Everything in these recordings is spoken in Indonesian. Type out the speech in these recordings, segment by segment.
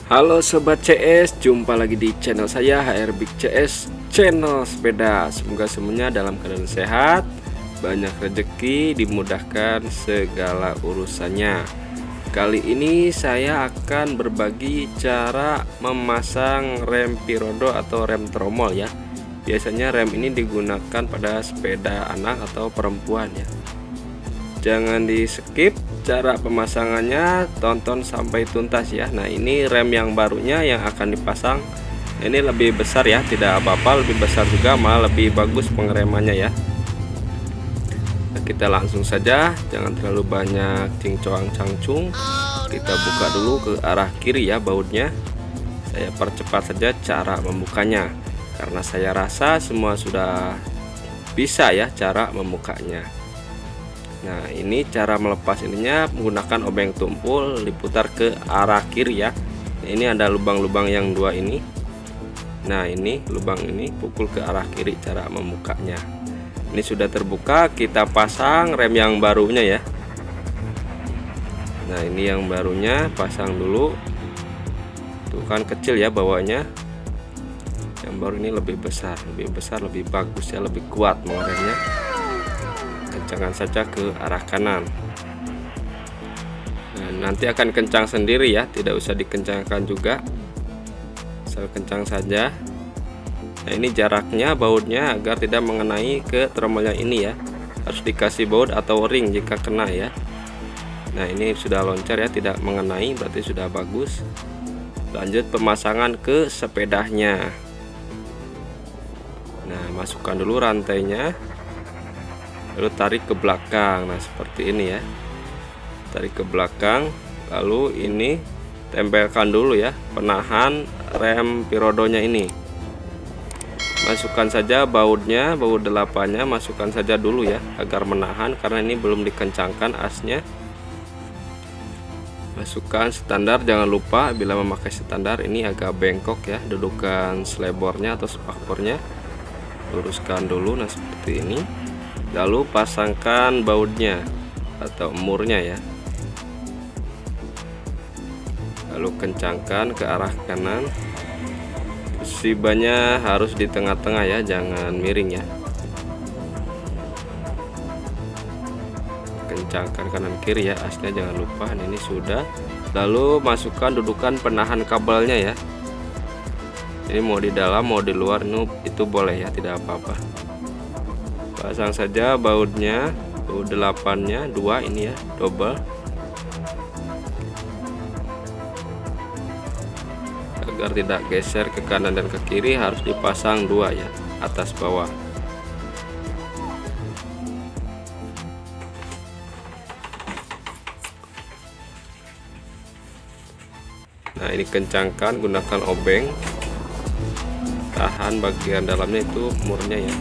Halo Sobat CS, jumpa lagi di channel saya HR Big CS, channel sepeda. Semoga semuanya dalam keadaan sehat, banyak rezeki, dimudahkan segala urusannya. Kali ini saya akan berbagi cara memasang rem pirodo atau rem tromol ya. Biasanya rem ini digunakan pada sepeda anak atau perempuan ya. Jangan di skip cara pemasangannya, tonton sampai tuntas ya. Nah, ini rem yang barunya yang akan dipasang. Ini lebih besar ya, tidak apa-apa, lebih besar juga, malah lebih bagus pengeremannya ya. Nah, kita langsung saja, jangan terlalu banyak cincong cangcung. Kita buka dulu ke arah kiri ya bautnya. Saya percepat saja cara membukanya karena saya rasa semua sudah bisa ya cara membukanya. Nah, ini cara melepas ininya menggunakan obeng tumpul, diputar ke arah kiri ya. Ini ada lubang-lubang yang dua ini. Nah, ini lubang ini pukul ke arah kiri cara membukanya. Ini sudah terbuka, kita pasang rem yang barunya ya. Nah, ini yang barunya pasang dulu. Tuh kan kecil ya bawahnya. Yang baru ini lebih besar, lebih bagus ya, lebih kuat mengeremnya. Kencangkan saja ke arah kanan. Nah, nanti akan kencang sendiri ya, tidak usah dikencangkan juga, asal kencang saja. Nah, ini jaraknya bautnya agar tidak mengenai ke tromolnya ini ya, harus dikasih baut atau ring jika kena ya. Nah, ini sudah loncat ya, tidak mengenai, berarti sudah bagus. Lanjut pemasangan ke sepedanya. Nah, masukkan dulu rantainya, lalu tarik ke belakang. Nah, seperti ini ya, tarik ke belakang, lalu ini tempelkan dulu ya penahan rem pirodonya ini. Masukkan saja bautnya, baut delapannya masukkan saja dulu ya agar menahan, karena ini belum dikencangkan asnya. Masukkan standar, jangan lupa bila memakai standar ini agak bengkok ya, dudukan selebornya atau spakbornya luruskan dulu. Nah, seperti ini. Lalu pasangkan bautnya atau murnya ya, lalu kencangkan ke arah kanan. Posisi bannya harus di tengah-tengah ya, jangan miring ya. Kencangkan kanan kiri ya, asnya jangan lupa. Ini sudah. Lalu masukkan dudukan penahan kabelnya ya. Ini mau di dalam mau di luar itu boleh ya, tidak apa-apa. Pasang saja bautnya, baut delapannya dua ini ya, double. Agar tidak geser ke kanan dan ke kiri harus dipasang dua ya, atas bawah. Nah, ini kencangkan, gunakan obeng, tahan bagian dalamnya itu murnya ya.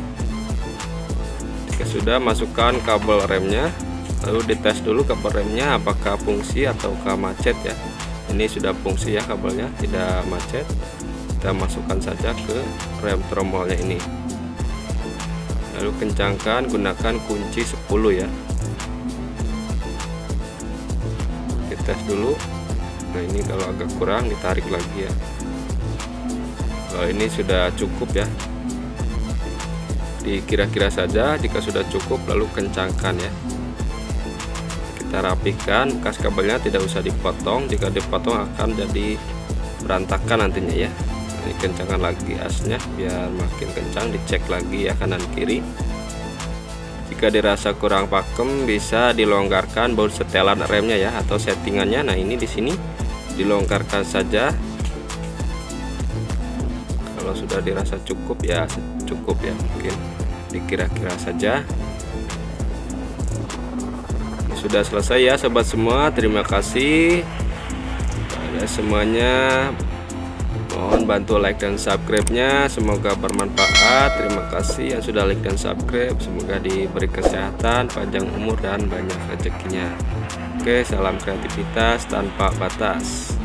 Jika sudah, masukkan kabel remnya, lalu dites dulu kabel remnya apakah fungsi ataukah macet ya. Ini sudah fungsi ya kabelnya, tidak macet. Kita masukkan saja ke rem tromolnya ini, lalu kencangkan, gunakan kunci 10 ya. Kita tes dulu. Nah, ini kalau agak kurang ditarik lagi ya. Kalau ini sudah cukup ya, dikira-kira saja. Jika sudah cukup lalu kencangkan ya. Kita rapikan, bekas kabelnya tidak usah dipotong, jika dipotong akan jadi berantakan nantinya ya. Ini kencangkan lagi asnya biar makin kencang, dicek lagi ya kanan kiri. Jika dirasa kurang pakem bisa dilonggarkan baut setelan remnya ya atau settingannya. Nah, ini di sini dilonggarkan saja. Kalau sudah dirasa cukup ya cukup ya, mungkin dikira-kira saja. Ini sudah selesai ya sobat semua, terima kasih pada semuanya. Mohon bantu like dan subscribe-nya, semoga bermanfaat. Terima kasih yang sudah like dan subscribe, semoga diberi kesehatan, panjang umur dan banyak rezekinya. Oke, salam kreativitas tanpa batas.